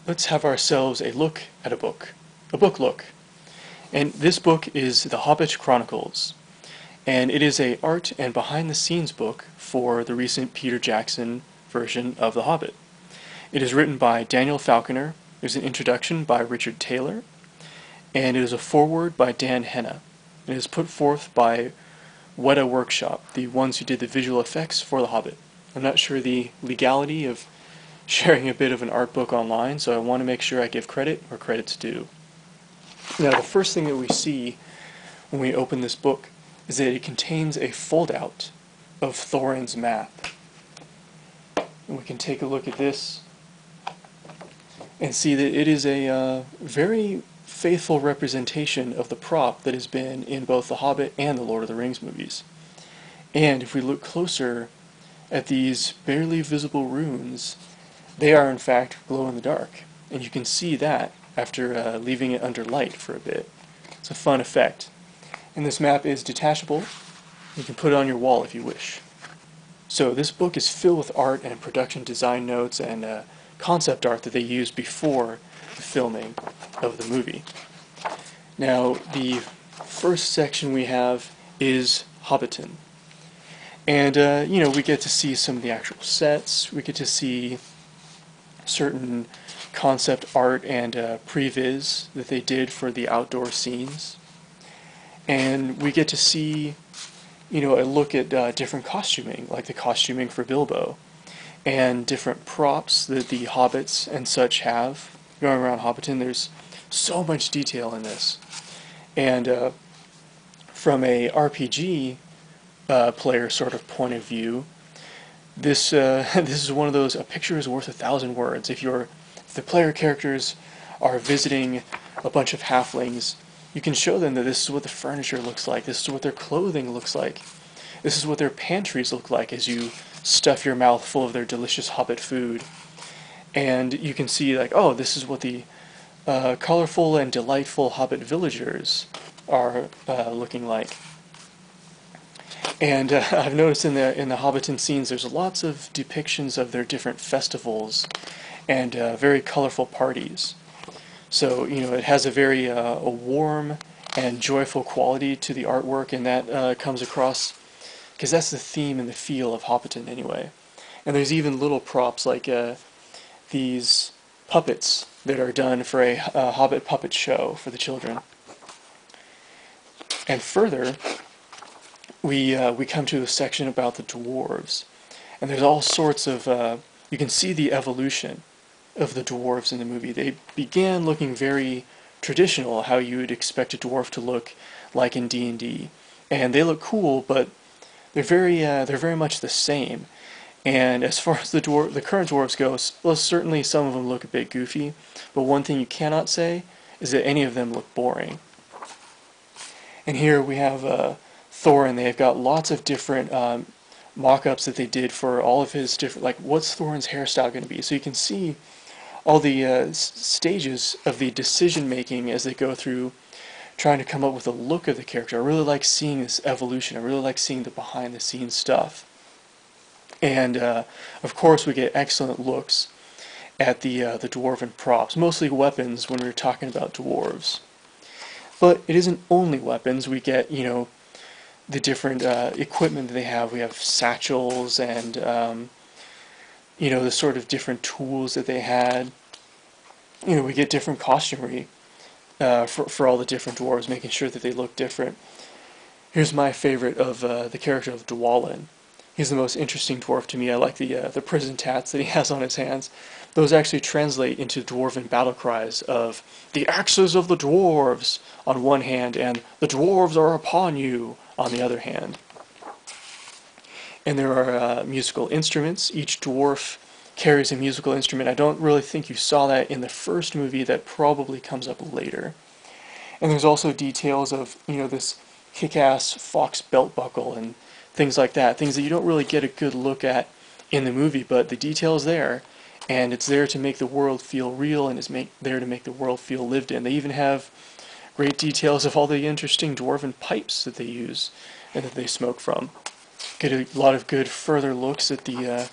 let's have ourselves a look at a book look. And this book is the Hobbit Chronicles, and it is a art and behind-the-scenes book for the recent Peter Jackson version of The Hobbit. It is written by Daniel Falconer, there's an introduction by Richard Taylor, and it is a foreword by Dan Hennah. It is put forth by Weta Workshop, the ones who did the visual effects for The Hobbit. I'm not sure the legality of sharing a bit of an art book online, so I want to make sure I give credit where credit's due. Now, the first thing that we see when we open this book is that it contains a fold-out of Thorin's map. And we can take a look at this and see that it is a very faithful representation of the prop that has been in both The Hobbit and the Lord of the Rings movies. And if we look closer at these barely visible runes, they are in fact glow in the dark. And you can see that after leaving it under light for a bit. It's a fun effect. And this map is detachable. You can put it on your wall if you wish. So this book is filled with art and production design notes and concept art that they used before the filming of the movie. Now, the first section we have is Hobbiton. And, we get to see some of the actual sets. We get to see certain concept art and previs that they did for the outdoor scenes. And we get to see, a look at different costuming, like the costuming for Bilbo, and different props that the hobbits and such have. Going around Hobbiton, there's so much detail in this. And from a RPG player sort of point of view, this is one of those, a picture is worth 1,000 words. If the player characters are visiting a bunch of halflings, you can show them that this is what the furniture looks like, this is what their clothing looks like, this is what their pantries look like as you stuff your mouth full of their delicious hobbit food. And you can see, like, oh, this is what the colorful and delightful hobbit villagers are looking like. And I've noticed in the Hobbiton scenes there's lots of depictions of their different festivals and very colorful parties. So, it has a very a warm and joyful quality to the artwork, and that comes across, because that's the theme and the feel of Hobbiton anyway. And there's even little props like these puppets that are done for a Hobbit puppet show for the children. And further, we come to a section about the dwarves, and there's all sorts of you can see the evolution of the dwarves in the movie. They began looking very traditional, how you would expect a dwarf to look like in D&D, and they look cool, but they're very much the same. And as far as the current dwarves go, well, certainly some of them look a bit goofy, but one thing you cannot say is that any of them look boring. And here we have Thorin. They've got lots of different mock-ups that they did for all of his different, like, what's Thorin's hairstyle going to be? So you can see all the stages of the decision-making as they go through trying to come up with a look of the character. I really like seeing this evolution. I really like seeing the behind-the-scenes stuff. And, of course, we get excellent looks at the dwarven props, mostly weapons when we're talking about dwarves. But it isn't only weapons. We get, the different equipment that they have. We have satchels and, the sort of different tools that they had. We get different costumery for all the different dwarves, making sure that they look different. Here's my favorite of the character of Dwalin. He's the most interesting dwarf to me. I like the prison tats that he has on his hands. Those actually translate into dwarven battle cries of "the axes of the dwarves" on one hand and "the dwarves are upon you" on the other hand. And there are musical instruments. Each dwarf carries a musical instrument. I don't really think you saw that in the first movie. That probably comes up later. And there's also details of, this kick-ass fox belt buckle and things like that, things that you don't really get a good look at in the movie, but the detail's there, and it's there to make the world feel real, and it's there to make the world feel lived in. They even have great details of all the interesting dwarven pipes that they use and that they smoke from. Get a lot of good further looks at the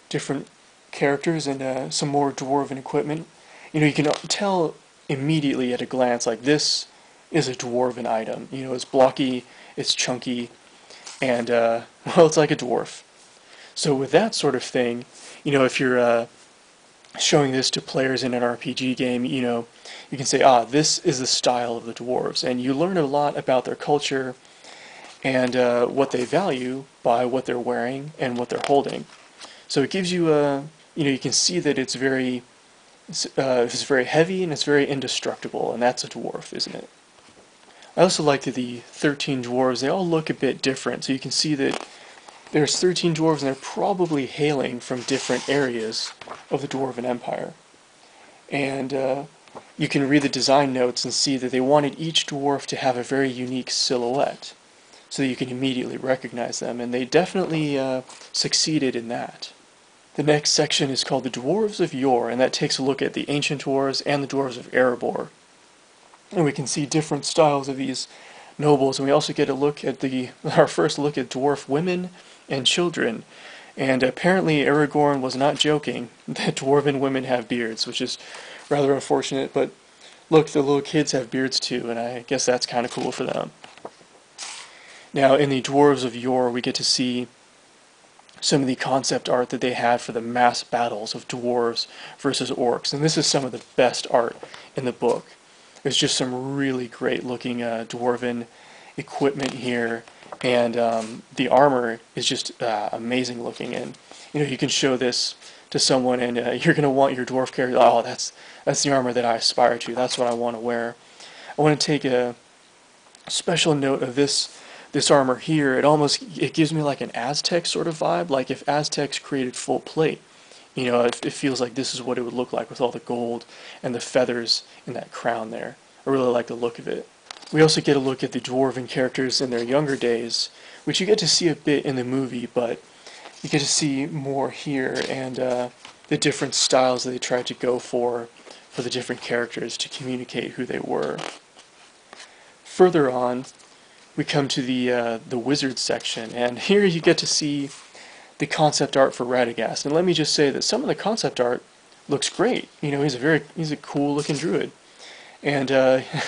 different characters and some more dwarven equipment. you can tell immediately at a glance, like, this is a dwarven item. It's blocky, it's chunky, and, well, it's like a dwarf. So with that sort of thing, if you're showing this to players in an RPG game, you can say, this is the style of the dwarves, and you learn a lot about their culture and what they value by what they're wearing and what they're holding. So it gives you you can see that it's very heavy and it's very indestructible, and that's a dwarf, isn't it? I also like that the 13 dwarves, they all look a bit different, so you can see that there's 13 dwarves and they're probably hailing from different areas of the Dwarven Empire. And you can read the design notes and see that they wanted each dwarf to have a very unique silhouette, so that you can immediately recognize them, and they definitely succeeded in that. The next section is called the Dwarves of Yore, and that takes a look at the ancient dwarves and the dwarves of Erebor. And we can see different styles of these nobles, and we also get a look at our first look at dwarf women and children. And apparently Aragorn was not joking that dwarven women have beards, which is rather unfortunate, but look, the little kids have beards too, and I guess that's kind of cool for them. Now, in the Dwarves of Yore, we get to see some of the concept art that they had for the mass battles of dwarves versus orcs, and this is some of the best art in the book. There's just some really great looking dwarven equipment here, and the armor is just amazing looking, and you can show this to someone and you're going to want your dwarf character, oh, that's the armor that I aspire to, that's what I want to wear. I want to take a special note of this armor here. It gives me like an Aztec sort of vibe, like if Aztecs created full plate. It feels like this is what it would look like with all the gold and the feathers in that crown there. I really like the look of it. We also get a look at the dwarven characters in their younger days, which you get to see a bit in the movie, but you get to see more here, and the different styles that they tried to go for the different characters to communicate who they were. Further on, we come to the wizard section, and here you get to see the concept art for Radagast. And let me just say that some of the concept art looks great. He's a cool looking druid, and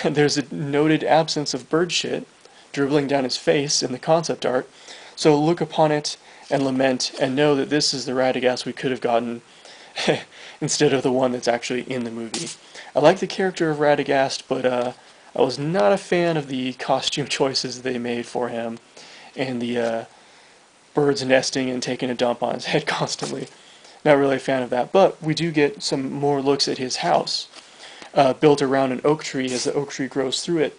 there's a noted absence of bird shit dribbling down his face in the concept art. So look upon it and lament, and know that this is the Radagast we could have gotten instead of the one that's actually in the movie. I like the character of Radagast, but I was not a fan of the costume choices they made for him, and the birds nesting and taking a dump on his head constantly. Not really a fan of that, but we do get some more looks at his house, built around an oak tree as the oak tree grows through it.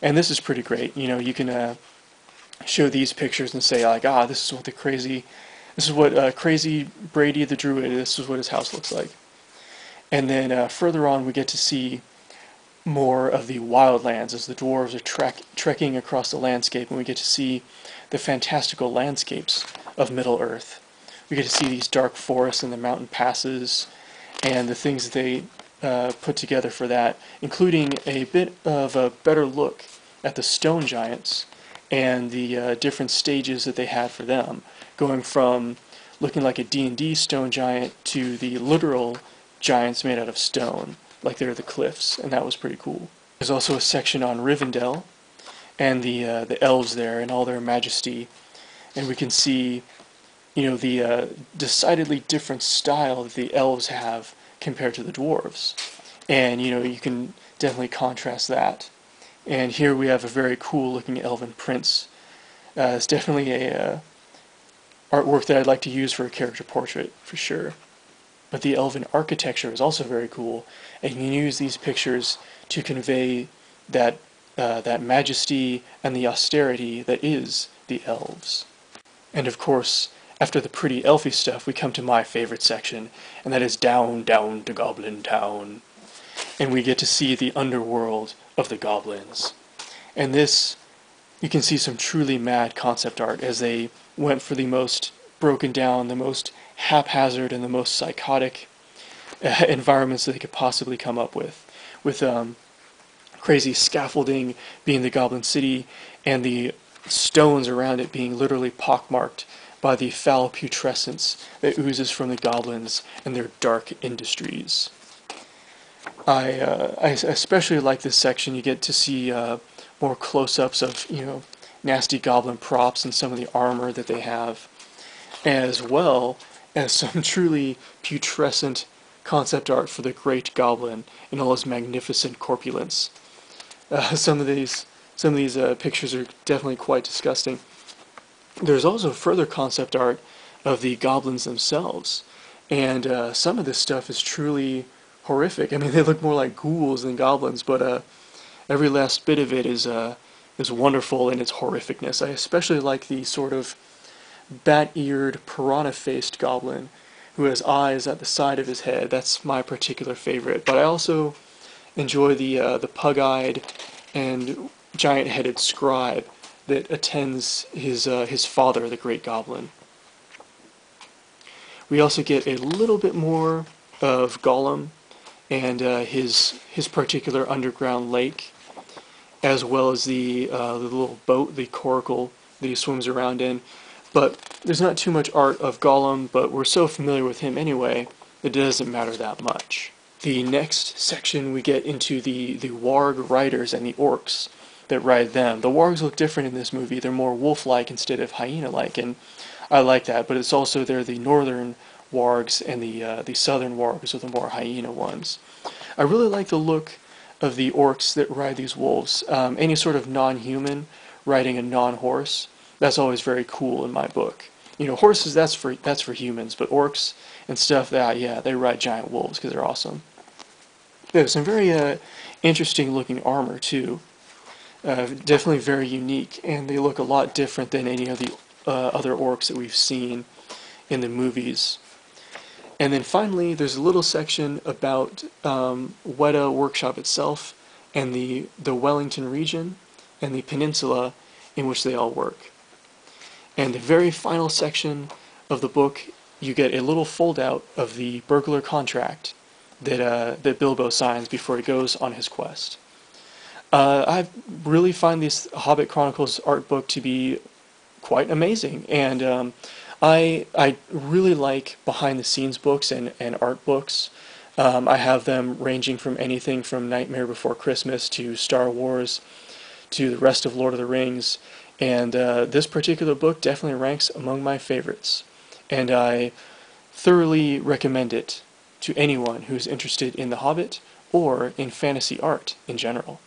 And this is pretty great. You can show these pictures and say, like, this is what crazy Brady the Druid, this is what his house looks like. And then further on we get to see more of the wildlands as the dwarves are trekking across the landscape, and we get to see the fantastical landscapes of Middle-earth. We get to see these dark forests and the mountain passes and the things that they put together for that, including a bit of a better look at the stone giants and the different stages that they had for them, going from looking like a D&D stone giant to the literal giants made out of stone, like they're the cliffs, and that was pretty cool. There's also a section on Rivendell and the elves there and all their majesty, and we can see the decidedly different style that the elves have compared to the dwarves, and you can definitely contrast that. And here we have a very cool looking elven prince. It's definitely a artwork that I'd like to use for a character portrait for sure. But the elven architecture is also very cool, and you can use these pictures to convey that majesty and the austerity that is the elves. And of course, after the pretty elfy stuff, we come to my favorite section, and that is down, down to Goblin Town. And we get to see the underworld of the goblins. And this, you can see some truly mad concept art as they went for the most broken down, the most haphazard, and the most psychotic environments that they could possibly come up with crazy scaffolding being the Goblin City, and the stones around it being literally pockmarked by the foul putrescence that oozes from the goblins and their dark industries. I especially like this section. You get to see more close-ups of, nasty goblin props and some of the armor that they have, as well as some truly putrescent concept art for the Great Goblin in all his magnificent corpulence. Some of these pictures are definitely quite disgusting. There's also further concept art of the goblins themselves, and some of this stuff is truly horrific. I mean, they look more like ghouls than goblins, but every last bit of it is wonderful in its horrificness. I especially like the sort of bat-eared, piranha-faced goblin who has eyes at the side of his head. That's my particular favorite. But I also enjoy the pug-eyed and giant-headed scribe that attends his father, the Great Goblin. We also get a little bit more of Gollum and his particular underground lake, as well as the little boat, the coracle that he swims around in. But there's not too much art of Gollum, but we're so familiar with him anyway, it doesn't matter that much. The next section we get into the warg riders and the orcs that ride them. The wargs look different in this movie. They're more wolf-like instead of hyena-like, and I like that, but it's also they're the northern wargs and the southern wargs are the more hyena ones. I really like the look of the orcs that ride these wolves. Any sort of non-human riding a non-horse, that's always very cool in my book. Horses, that's for humans, but orcs and stuff, yeah, they ride giant wolves because they're awesome. There's some very interesting looking armor too. Definitely very unique, and they look a lot different than any of the other orcs that we've seen in the movies. And then finally, there's a little section about Weta Workshop itself and the Wellington region and the peninsula in which they all work. And the very final section of the book, you get a little fold-out of the burglar contract that Bilbo signs before he goes on his quest. I really find this Hobbit Chronicles art book to be quite amazing, and I really like behind-the-scenes books and art books. I have them ranging from anything from Nightmare Before Christmas to Star Wars to the rest of Lord of the Rings, and this particular book definitely ranks among my favorites, and I thoroughly recommend it to anyone who's interested in The Hobbit or in fantasy art in general.